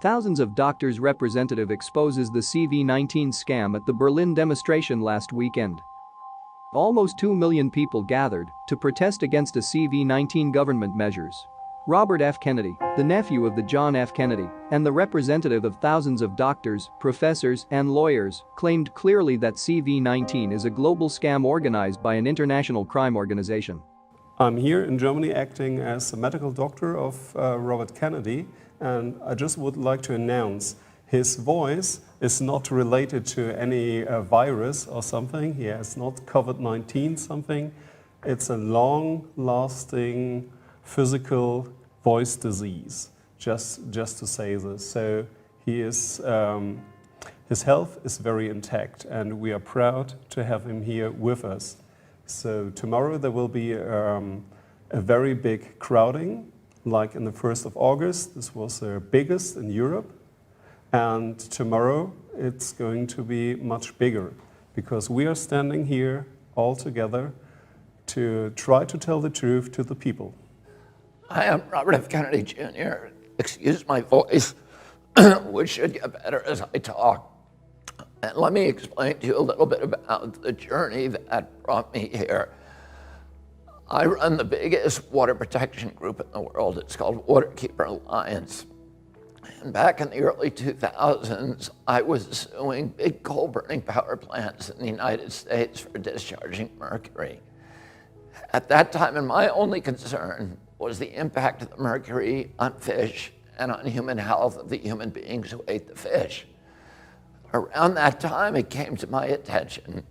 Thousands of doctors' representative exposes the CV-19 scam at the Berlin demonstration last weekend. Almost 2 million people gathered to protest against a CV-19 government measures. Robert F. Kennedy, the nephew of the John F. Kennedy, and the representative of thousands of doctors, professors, and lawyers, claimed clearly that CV-19 is a global scam organized by an international crime organization. I'm here in Germany acting as a medical doctor of Robert Kennedy, and I just would like to announce his voice is not related to any virus or something. He has not COVID-19 something. It's a long-lasting physical voice disease, just to say this. So he is, his health is very intact, and we are proud to have him here with us. So tomorrow there will be a very big crowding, like in the 1st of August. This was the biggest in Europe. And tomorrow it's going to be much bigger, because we are standing here all together to try to tell the truth to the people. Hi, I'm Robert F. Kennedy Jr. Excuse my voice, which should get better as I talk. And let me explain to you a little bit about the journey that brought me here. I run the biggest water protection group in the world. It's called Waterkeeper Alliance. And back in the early 2000s, I was suing big coal-burning power plants in the United States for discharging mercury. At that time, and my only concern was the impact of the mercury on fish and on human health of the human beings who ate the fish. Around that time, it came to my attention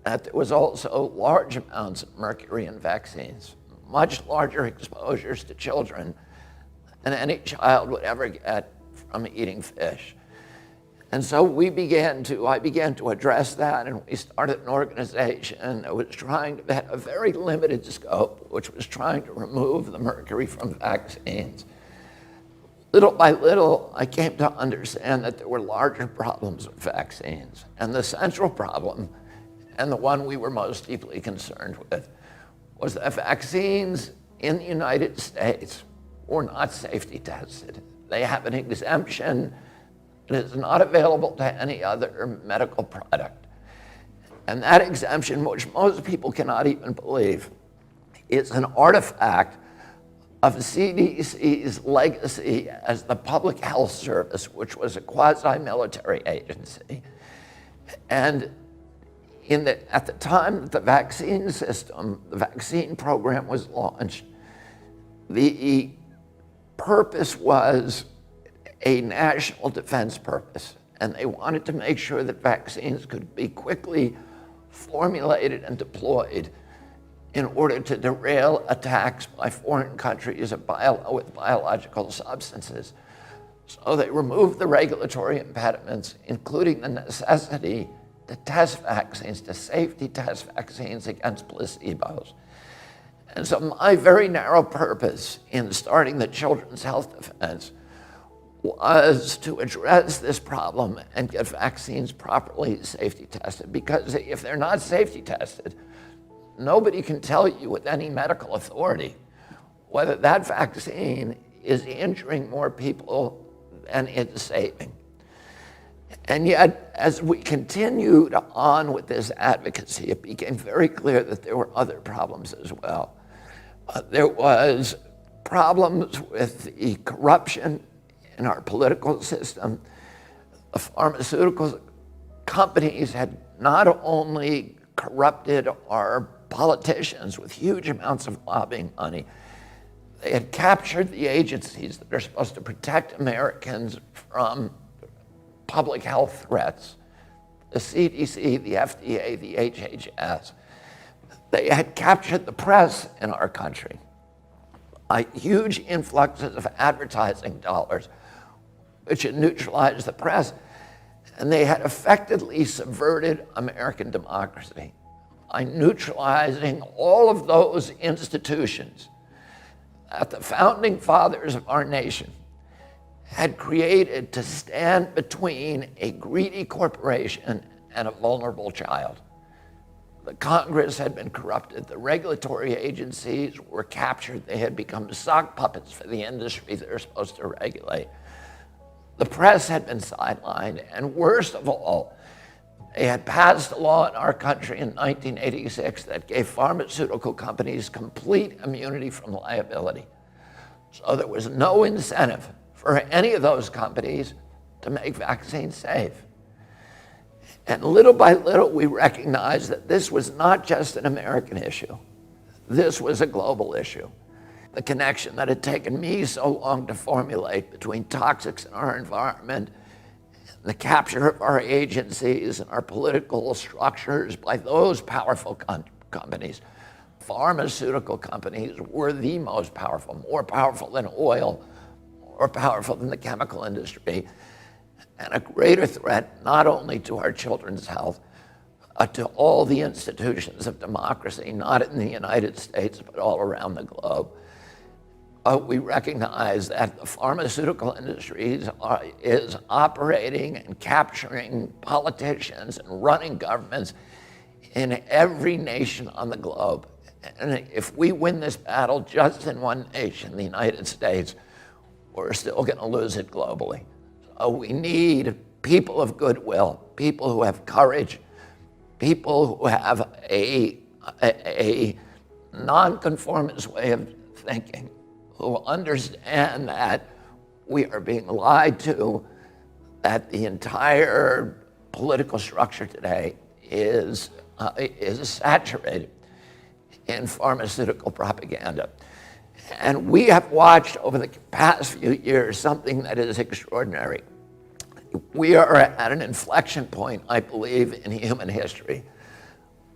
that there was also large amounts of mercury in vaccines, much larger exposures to children than any child would ever get from eating fish. And so I began to address that, and we started an organization that was trying to have a very limited scope, which was trying to remove the mercury from vaccines. Little by little, I came to understand that there were larger problems with vaccines. And the central problem, and the one we were most deeply concerned with, was that vaccines in the United States were not safety tested. They have an exemption that is not available to any other medical product. And that exemption, which most people cannot even believe, is an artifact of CDC's legacy as the Public Health Service, which was a quasi-military agency. And at the time that the vaccine system, the vaccine program was launched, the purpose was a national defense purpose, and they wanted to make sure that vaccines could be quickly formulated and deployed in order to derail attacks by foreign countries with biological substances. So they removed the regulatory impediments, including the necessity to test vaccines, to safety test vaccines against placebos. And so my very narrow purpose in starting the Children's Health Defense was to address this problem and get vaccines properly safety tested. Because if they're not safety tested, nobody can tell you with any medical authority whether that vaccine is injuring more people than it's saving. And yet, as we continued on with this advocacy, it became very clear that there were other problems as well. There was problems with the corruption in our political system. The pharmaceutical companies had not only corrupted our politicians with huge amounts of lobbying money, they had captured the agencies that are supposed to protect Americans from public health threats, the CDC, the FDA, the HHS. They had captured the press in our country. Huge influxes of advertising dollars, which had neutralized the press, and they had effectively subverted American democracy by neutralizing all of those institutions that the founding fathers of our nation had created to stand between a greedy corporation and a vulnerable child. The Congress had been corrupted. The regulatory agencies were captured. They had become sock puppets for the industry they're supposed to regulate. the press had been sidelined, and worst of all, they had passed a law in our country in 1986 that gave pharmaceutical companies complete immunity from liability. So there was no incentive for any of those companies to make vaccines safe. And little by little, we recognized that this was not just an American issue. This was a global issue. The connection that had taken me so long to formulate between toxics in our environment, the capture of our agencies and our political structures by those powerful companies. Pharmaceutical companies were the most powerful, more powerful than oil, more powerful than the chemical industry, and a greater threat not only to our children's health, to all the institutions of democracy, not in the United States, but all around the globe. We recognize that the pharmaceutical industry is operating and capturing politicians and running governments in every nation on the globe. And if we win this battle just in one nation, the United States, we're still going to lose it globally. So we need people of goodwill, people who have courage, people who have a nonconformist way of thinking, who understand that we are being lied to, that the entire political structure today is saturated in pharmaceutical propaganda. And we have watched over the past few years something that is extraordinary. We are at an inflection point, I believe, in human history.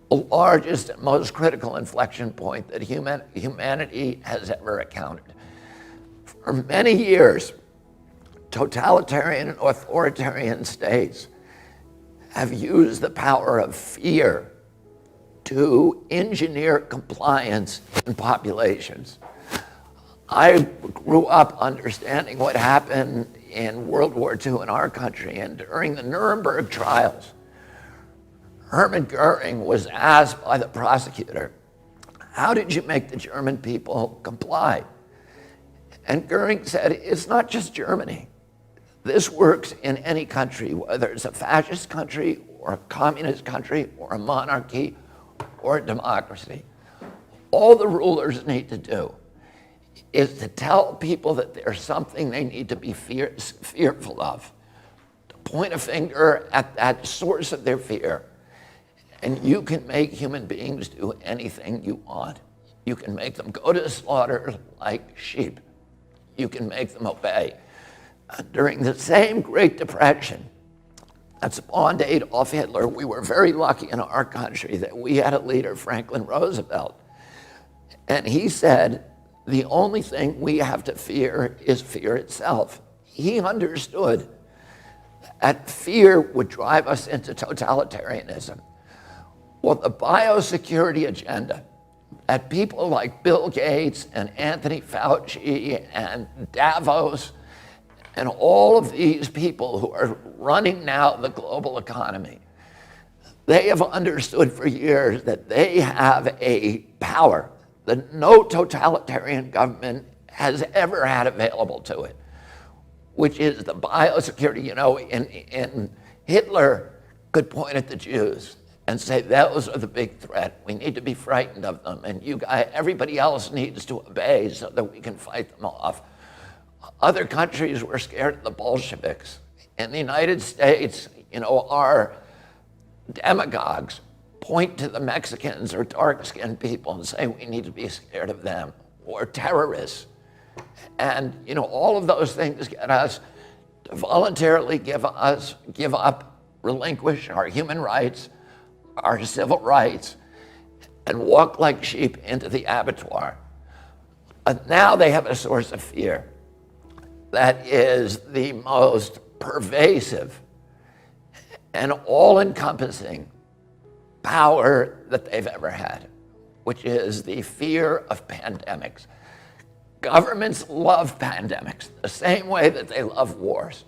The largest and most critical inflection point that humanity has ever encountered. For many years, totalitarian and authoritarian states have used the power of fear to engineer compliance in populations. I grew up understanding what happened in World War II in our country, and during the Nuremberg trials, Hermann Goering was asked by the prosecutor, how did you make the German people comply? And Goering said, it's not just Germany. This works in any country, whether it's a fascist country or a communist country or a monarchy or a democracy. All the rulers need to do is to tell people that there's something they need to be fearful of, to point a finger at that source of their fear. And you can make human beings do anything you want. You can make them go to slaughter like sheep. You can make them obey. During the same Great Depression that spawned Adolf Hitler, we were very lucky in our country that we had a leader, Franklin Roosevelt. And he said, the only thing we have to fear is fear itself. He understood that fear would drive us into totalitarianism. Well, the biosecurity agenda that people like Bill Gates and Anthony Fauci and Davos and all of these people who are running now the global economy, they have understood for years that they have a power that no totalitarian government has ever had available to it, which is the biosecurity. You know, in Hitler could point at the Jews and say, those are the big threat. We need to be frightened of them. And you guys, everybody else needs to obey so that we can fight them off. Other countries were scared of the Bolsheviks. In the United States, you know, our demagogues point to the Mexicans or dark-skinned people and say we need to be scared of them, or terrorists. And, you know, all of those things get us to voluntarily give up, relinquish our human rights, our civil rights, and walk like sheep into the abattoir. But now they have a source of fear that is the most pervasive and all-encompassing power that they've ever had, which is the fear of pandemics. Governments love pandemics the same way that they love wars,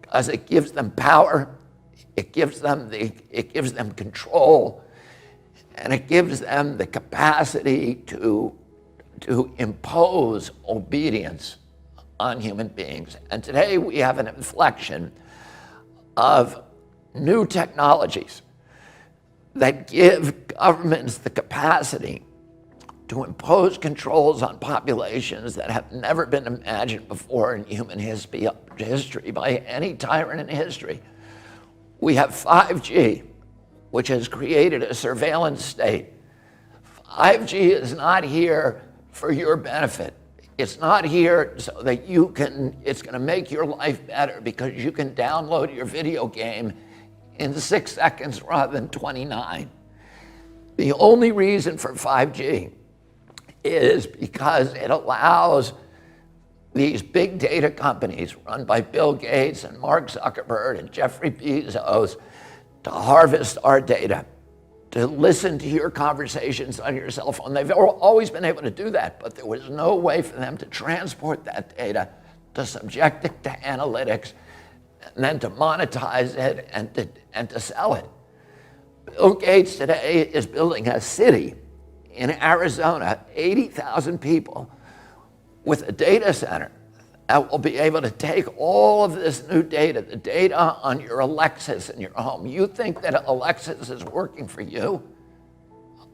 because it gives them power, it gives them control, and it gives them the capacity to impose obedience on human beings. And today we have an inflection of new technologies that give governments the capacity to impose controls on populations that have never been imagined before in human history by any tyrant in history. We have 5G, which has created a surveillance state. 5G is not here for your benefit. It's not here so that it's going to make your life better because you can download your video game in 6 seconds rather than 29. The only reason for 5G is because it allows these big data companies run by Bill Gates and Mark Zuckerberg and Jeffrey Bezos to harvest our data, to listen to your conversations on your cell phone. They've always been able to do that, but there was no way for them to transport that data, to subject it to analytics, and then to monetize it and to sell it. Bill Gates today is building a city in Arizona, 80,000 people, with a data center that will be able to take all of this new data, the data on your Alexis in your home. You think that Alexis is working for you?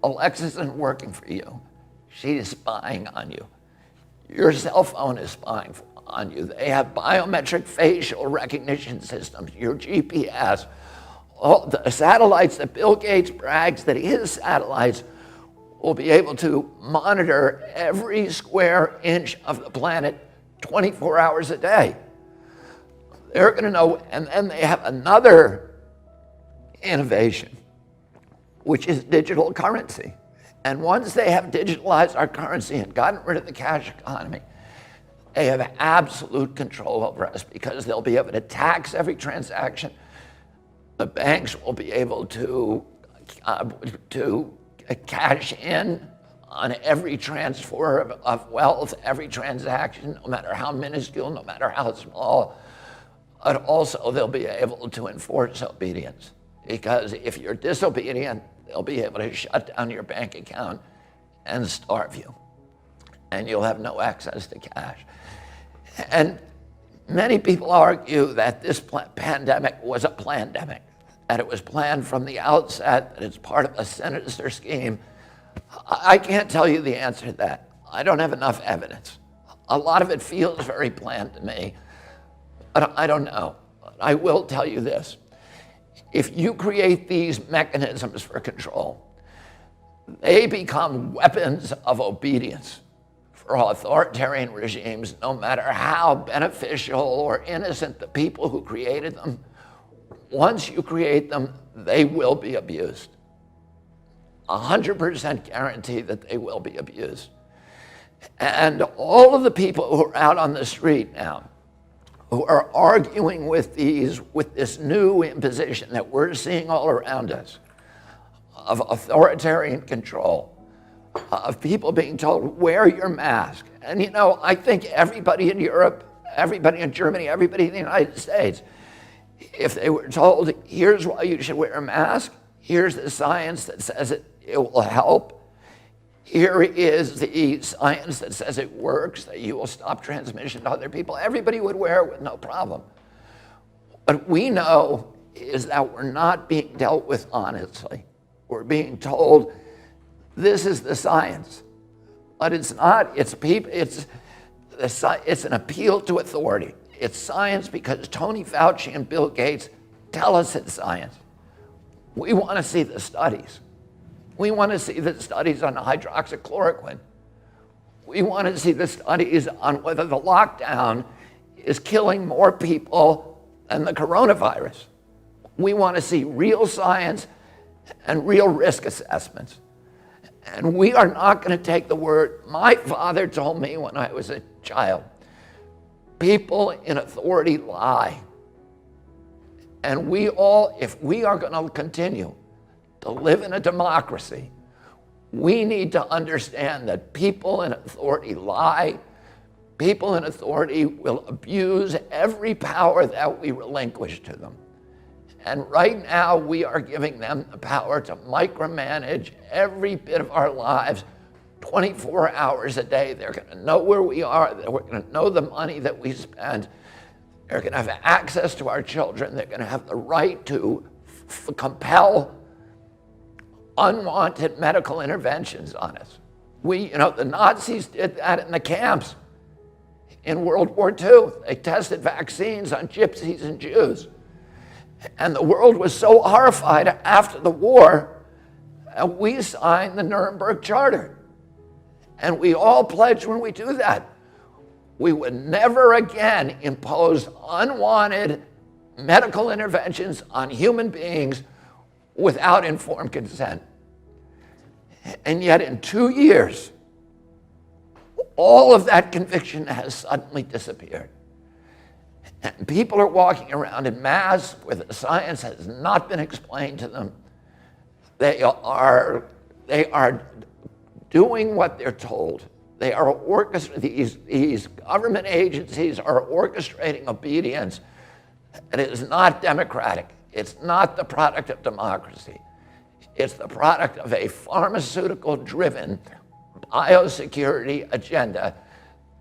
Alexis isn't working for you. She's spying on you. Your cell phone is spying on you. They have biometric facial recognition systems, your GPS. All the satellites that Bill Gates brags that his satellites will be able to monitor every square inch of the planet 24 hours a day. They're going to know, and then they have another innovation, which is digital currency. And once they have digitalized our currency and gotten rid of the cash economy, they have absolute control over us because they'll be able to tax every transaction. The banks will be able to cash in on every transfer of wealth, every transaction, no matter how minuscule, no matter how small. But also they'll be able to enforce obedience, because if you're disobedient, they'll be able to shut down your bank account and starve you, and you'll have no access to cash. And many people argue that this pandemic was a plandemic, that it was planned from the outset, that it's part of a sinister scheme. I can't tell you the answer to that. I don't have enough evidence. A lot of it feels very planned to me, but I don't know. I will tell you this. If you create these mechanisms for control, they become weapons of obedience for authoritarian regimes, no matter how beneficial or innocent the people who created them. Once you create them, they will be abused. 100% guarantee that they will be abused. And all of the people who are out on the street now, who are arguing with this new imposition that we're seeing all around us of authoritarian control, of people being told, wear your mask. And you know, I think everybody in Europe, everybody in Germany, everybody in the United States, if they were told, here's why you should wear a mask, here's the science that says it will help, here is the science that says it works, that you will stop transmission to other people, everybody would wear it with no problem. What we know is that we're not being dealt with honestly. We're being told, this is the science. But it's not, it's an appeal to authority. It's science because Tony Fauci and Bill Gates tell us it's science. We want to see the studies. We want to see the studies on hydroxychloroquine. We want to see the studies on whether the lockdown is killing more people than the coronavirus. We want to see real science and real risk assessments. And we are not going to take the word. My father told me when I was a child, people in authority lie. And we all, if we are going to continue to live in a democracy, we need to understand that people in authority lie. People in authority will abuse every power that we relinquish to them. And right now, we are giving them the power to micromanage every bit of our lives 24 hours a day. They're going to know where we are. We're going to know the money that we spend. They're going to have access to our children. They're going to have the right to compel unwanted medical interventions on us. The Nazis did that in the camps in World War II. They tested vaccines on gypsies and Jews. And the world was so horrified after the war, we signed the Nuremberg Charter. And we all pledged when we do that, we would never again impose unwanted medical interventions on human beings without informed consent. And yet in 2 years, all of that conviction has suddenly disappeared. And people are walking around in mass where the science has not been explained to them. They are doing what they're told. They are these government agencies are orchestrating obedience. It is not democratic. It's not the product of democracy. It's the product of a pharmaceutical-driven biosecurity agenda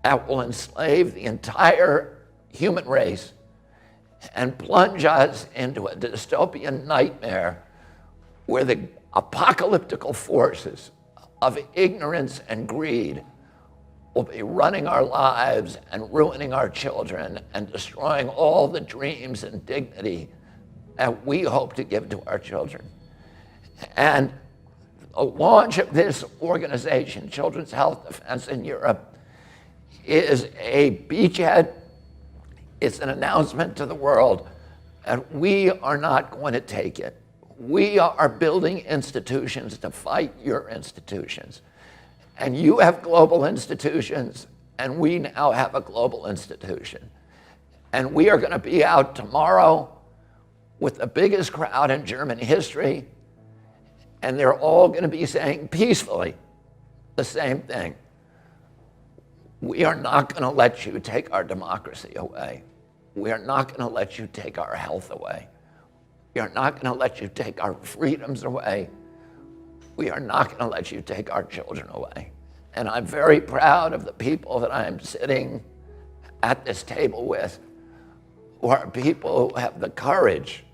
that will enslave the entire human race and plunge us into a dystopian nightmare where the apocalyptical forces of ignorance and greed will be running our lives and ruining our children and destroying all the dreams and dignity that we hope to give to our children. And the launch of this organization, Children's Health Defense in Europe, is a beachhead. It's an announcement to the world that we are not going to take it. We are building institutions to fight your institutions. And you have global institutions, and we now have a global institution. And we are going to be out tomorrow with the biggest crowd in German history, and they're all going to be saying peacefully the same thing. We are not going to let you take our democracy away. We are not going to let you take our health away. We are not going to let you take our freedoms away. We are not going to let you take our children away. And I'm very proud of the people that I'm sitting at this table with, who are people who have the courage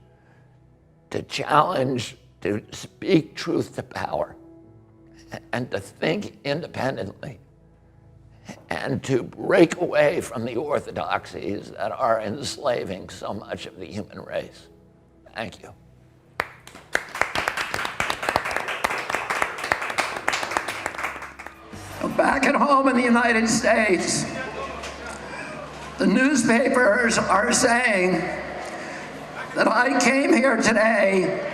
to challenge, to speak truth to power, and to think independently, and to break away from the orthodoxies that are enslaving so much of the human race. Thank you. Back at home in the United States, the newspapers are saying that I came here today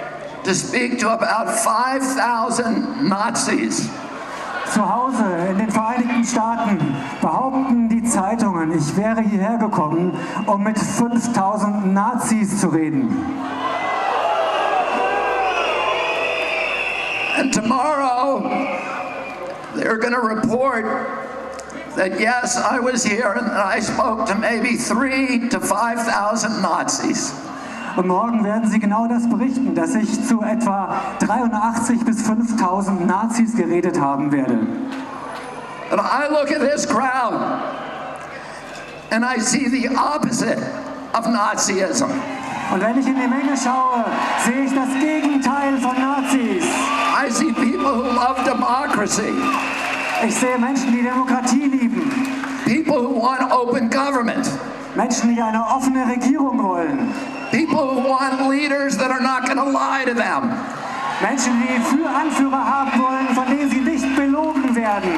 to speak to about 5,000 Nazis. Zu Hause in den Vereinigten Staaten behaupten die Zeitungen, ich wäre hierher gekommen, um mit 5.000 Nazis zu reden. And tomorrow, they're going to report that yes, I was here and I spoke to maybe 3,000 to 5,000 Nazis. Und morgen werden sie genau das berichten, dass ich zu etwa 83 bis 5.000 Nazis geredet haben werde. But I look at this crowd and I see the opposite of Nazism. Und wenn ich in die Menge schaue, sehe ich das Gegenteil von Nazis. I see people who love democracy. Ich sehe Menschen, die Demokratie lieben. People who want open government. Menschen, die eine offene Regierung wollen. People who want leaders that are not going to lie to them. Menschen, die Anführer haben wollen, von denen sie nicht belogen werden.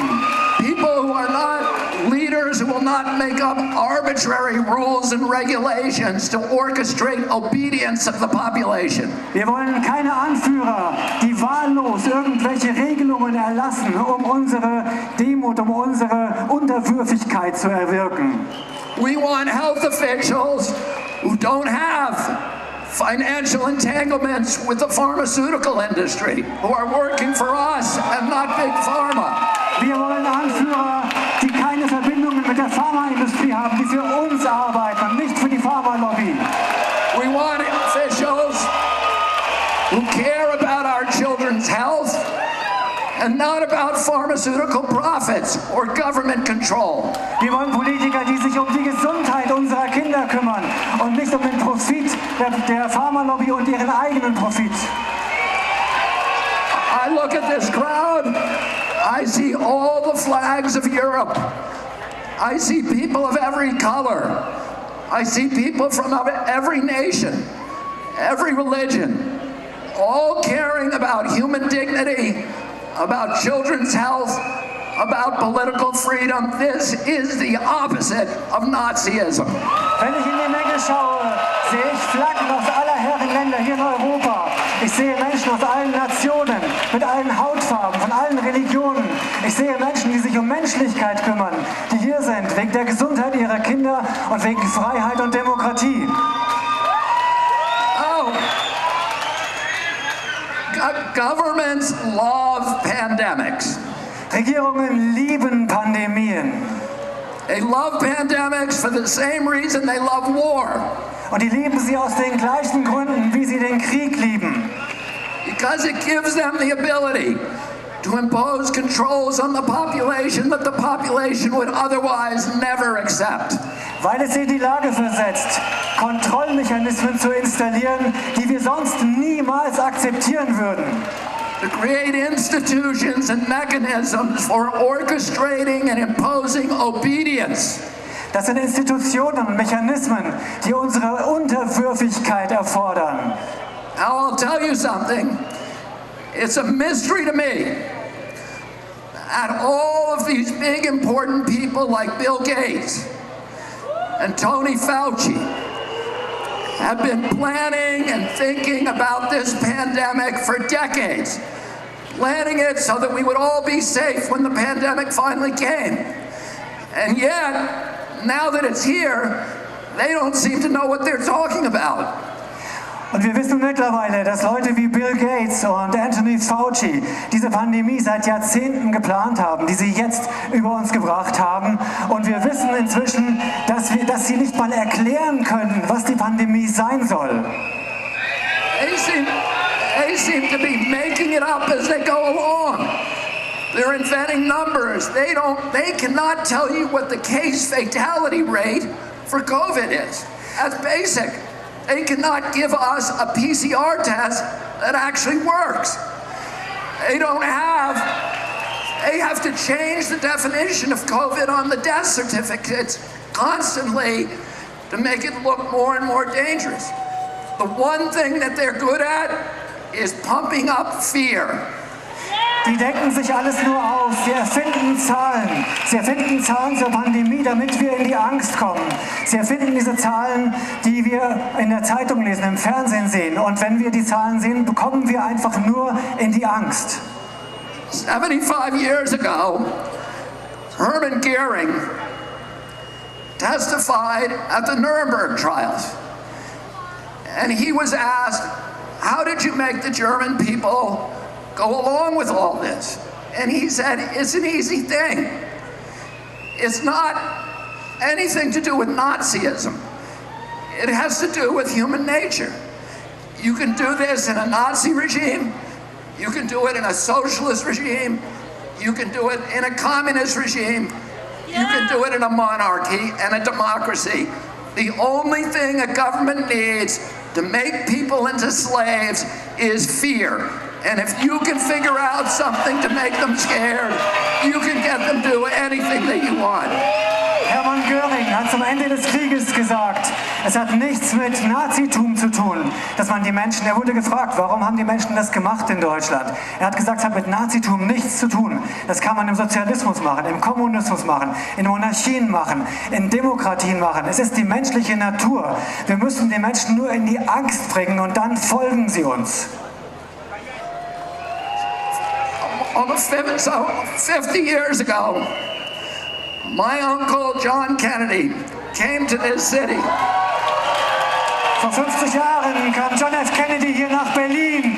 People who are not leaders who will not make up arbitrary rules and regulations to orchestrate obedience of the population. Wir wollen keine Anführer, die wahllos irgendwelche Regelungen erlassen, um unsere Demut, um unsere Unterwürfigkeit zu erwirken. We want health officials who don't have financial entanglements with the pharmaceutical industry, who are working for us and not Big Pharma. Wir wollen Anführer, die keine Verbindungen mit der Pharmaindustrie haben, die für uns arbeiten und nicht für die Pharmalobby. We want officials who care about our children's health and not about pharmaceutical profits or government control. Wir wollen Politiker, die sich um die Gesundheit unserer Kinder kümmern und nicht um den Profit der Pharmalobby und ihren eigenen Profit. I look at this crowd, I see all the flags of Europe. I see people of every color. I see people from every nation, every religion, all caring about human dignity, about children's health, about political freedom. This is the opposite of Nazism. Wenn ich in die Menge schaue, sehe ich Flaggen aus aller Herren Länder hier in Europa. Ich sehe Menschen aus allen Nationen, mit allen Hautfarben, von allen Religionen. Ich sehe Menschen, die sich um Menschlichkeit kümmern, die hier sind, wegen der Gesundheit ihrer Kinder und wegen Freiheit und Demokratie. Oh, governments love pandemics. Regierungen lieben Pandemien. They love pandemics for the same reason they love war. Und die lieben sie aus den gleichen Gründen, wie sie den Krieg lieben. Because it gives them the ability to impose controls on the population that the population would otherwise never accept. Weil es sie in die Lage versetzt, Kontrollmechanismen zu installieren, die wir sonst niemals akzeptieren würden. To create institutions and mechanisms for orchestrating and imposing obedience. Das sind Institutionen und Mechanismen, die unsere Unterwürfigkeit erfordern. Now I'll tell you something. It's a mystery to me that all of these big important people like Bill Gates and Tony Fauci have been planning and thinking about this pandemic for decades. Planning it so that we would all be safe when the pandemic finally came. And yet, now that it's here, they don't seem to know what they're talking about. Und wir wissen mittlerweile, dass Leute wie Bill Gates und Anthony Fauci diese Pandemie seit Jahrzehnten geplant haben, die sie jetzt über uns gebracht haben. Und wir wissen inzwischen, dass sie nicht mal erklären können, was die Pandemie sein soll. They seem to be making it up as they go along. They're inventing numbers. They cannot tell you what the case fatality rate for COVID is. That's basic. They cannot give us a PCR test that actually works. They have to change the definition of COVID on the death certificates constantly to make it look more and more dangerous. The one thing that they're good at is pumping up fear. Die denken sich alles nur aus, sie erfinden Zahlen. Sie erfinden Zahlen zur Pandemie, damit wir in die Angst kommen. Sie erfinden diese Zahlen, die wir in der Zeitung lesen, im Fernsehen sehen. Und wenn wir die Zahlen sehen, bekommen wir einfach nur in die Angst. 75 years ago, Hermann Goering testified at the Nuremberg trials. And he was asked, how did you make the German people go along with all this? And he said, it's an easy thing. It's not anything to do with Nazism. It has to do with human nature. You can do this in a Nazi regime. You can do it in a socialist regime. You can do it in a communist regime. You can do it in a monarchy and a democracy. The only thing a government needs to make people into slaves is fear. And if you can figure out something to make them scared, you can get them to do anything that you want. Hermann Göring hat zum Ende des Krieges gesagt, es hat nichts mit Nazitum zu tun, dass man die Menschen, er wurde gefragt, warum haben die Menschen das gemacht in Deutschland? Er hat gesagt, es hat mit Nazitum nichts zu tun. Das kann man im Sozialismus machen, im Kommunismus machen, in Monarchien machen, in Demokratien machen. Es ist die menschliche Natur. Wir müssen die Menschen nur in die Angst bringen und dann folgen sie uns. Almost 50 years ago, my uncle John Kennedy came to this city. Vor 50 Jahren kam John F. Kennedy hier nach Berlin.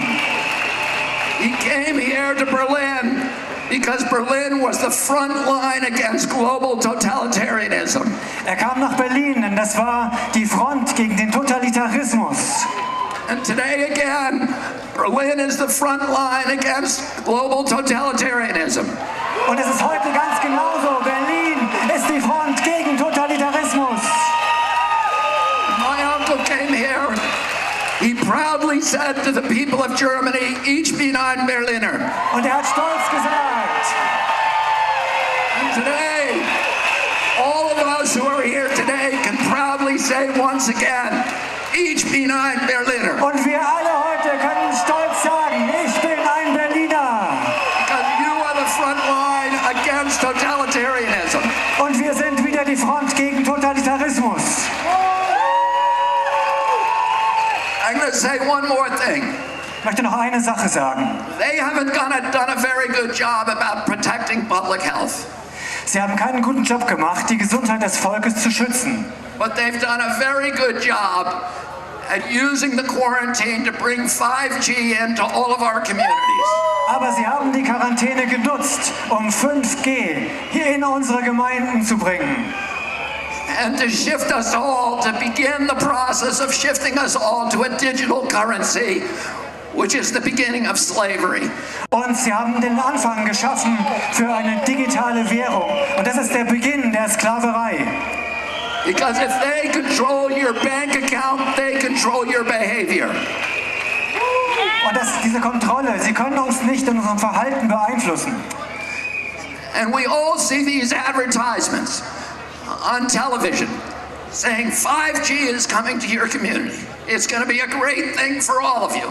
He came here to Berlin because Berlin was the front line against global totalitarianism. Er kam nach Berlin, denn das war die Front gegen den Totalitarismus. And today again, Berlin is the front line against global totalitarianism. Und es ist heute ganz genauso. Berlin ist die Front gegen Totalitarismus. My uncle came here. He proudly said to the people of Germany, ich bin ein Berliner. Und er hat stolz gesagt. And today, all of us who are here today can proudly say once again, ich bin ein Berliner. Und wir alle heute können stolz sagen, ich bin ein Berliner. Because you are the front line against totalitarianism. Und wir sind wieder die Front gegen Totalitarismus. I'm going to say one more thing. Ich möchte noch eine Sache sagen. They haven't done a very good job about protecting public health. Sie haben keinen guten Job gemacht, die Gesundheit des Volkes zu schützen. But they've done a very good job at using the quarantine to bring 5G into all of our communities. Aber sie haben die Quarantäne genutzt, um 5G hier in unsere Gemeinden zu bringen. And to shift us all, to begin the process of shifting us all to a digital currency, which is the beginning of slavery. Und sie haben den Anfang geschaffen für eine digitale Währung. Und das ist der Beginn der Sklaverei. Because if they control your bank account, they control your behavior. Und diese Kontrolle, sie können uns nicht in unserem Verhalten beeinflussen. And we all see these advertisements on television saying 5G is coming to your community. It's going to be a great thing for all of you.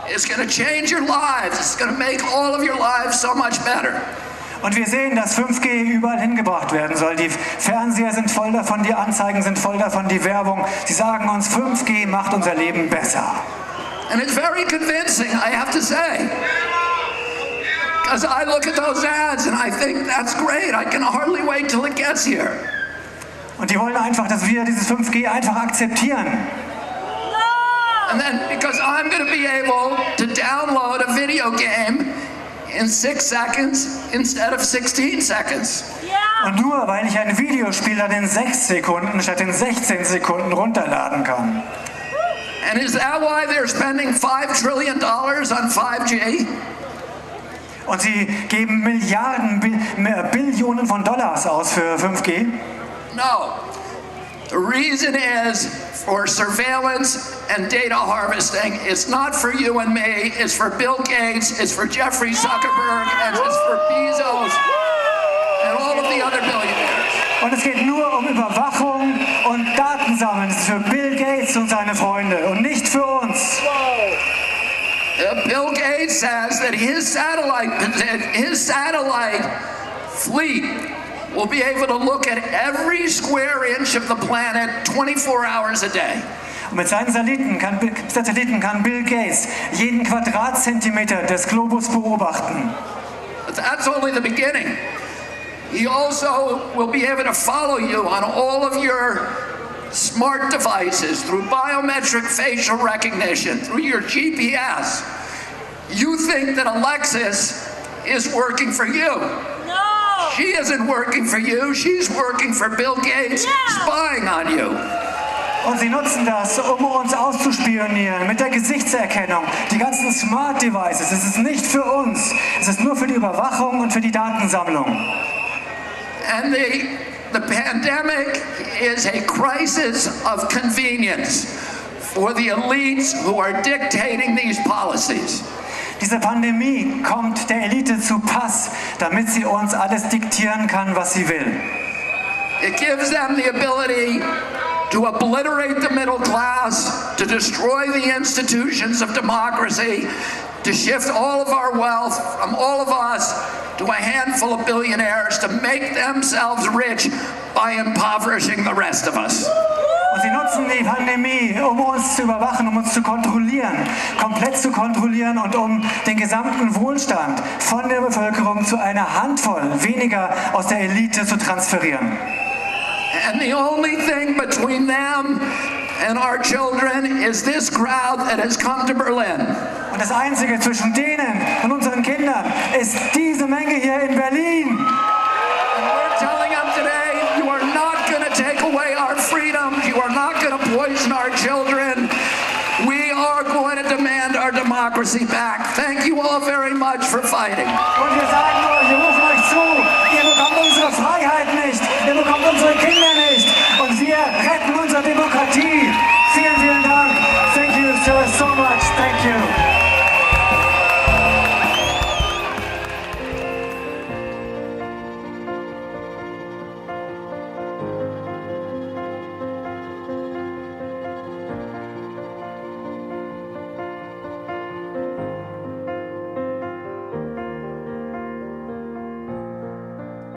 It's going to change your lives. It's going to make all of your lives so much better. Und wir sehen, dass 5G überall hingebracht werden soll. Die Fernseher sind voll davon, die Anzeigen sind voll davon, die Werbung. Sie sagen uns, 5G macht unser Leben besser. And it's very convincing, I have to say. Because I look at those ads and I think, that's great. I can hardly wait till it gets here. Und die wollen einfach, dass wir dieses 5G einfach akzeptieren. And then, because I'm going to be able to download a video game in 6 seconds instead of 16 seconds. Und nur weil ich ein Videospiel dann in 6 Sekunden statt in 16 Sekunden runterladen kann. And is that why they're spending $5 trillion on 5G? Und sie geben Milliarden, Billionen von Dollars aus für 5G? No. The reason is for surveillance and data harvesting. It's not for you and me. It's for Bill Gates. It's for Jeffrey Zuckerberg. And it's for Bezos and all of the other billionaires. Und es geht nur um Überwachung und Datensammeln. Es ist für Bill Gates und seine Freunde und nicht für uns. Bill Gates says that his satellite fleet will be able to look at every square inch of the planet 24 hours a day. Und mit seinen Satelliten kann Bill Gates jeden Quadratzentimeter des Globus beobachten. But that's only the beginning. He also will be able to follow you on all of your smart devices through biometric facial recognition, through your GPS. You think that Alexis is working for you. No! She isn't working for you. She's working for Bill Gates, spying on you. Und sie nutzen das, um uns auszuspionieren mit der Gesichtserkennung. Die ganzen Smart Devices, es ist nicht für uns. Es ist nur für die Überwachung und für die Datensammlung. And the pandemic is a crisis of convenience for the elites who are dictating these policies. Diese Pandemie kommt der Elite zu Pass, damit sie uns alles diktieren kann, was sie will. It gives them the ability to obliterate the middle class, to destroy the institutions of democracy, to shift all of our wealth from all of us to a handful of billionaires to make themselves rich by impoverishing the rest of us. Und sie nutzen die Pandemie, um uns zu überwachen, um uns zu kontrollieren, komplett zu kontrollieren und um den gesamten Wohlstand von der Bevölkerung zu einer Handvoll weniger aus der Elite zu transferieren. And the only thing between them and our children is this crowd that has come to Berlin. Und das Einzige zwischen denen und unseren Kindern ist diese Menge hier in Berlin. And we're telling them today, you are not going to take away our freedom. You are not going to poison our children. We are democracy back. Thank you all very much for fighting. Und wir sagen euch, wir rufen euch zu, ihr bekommt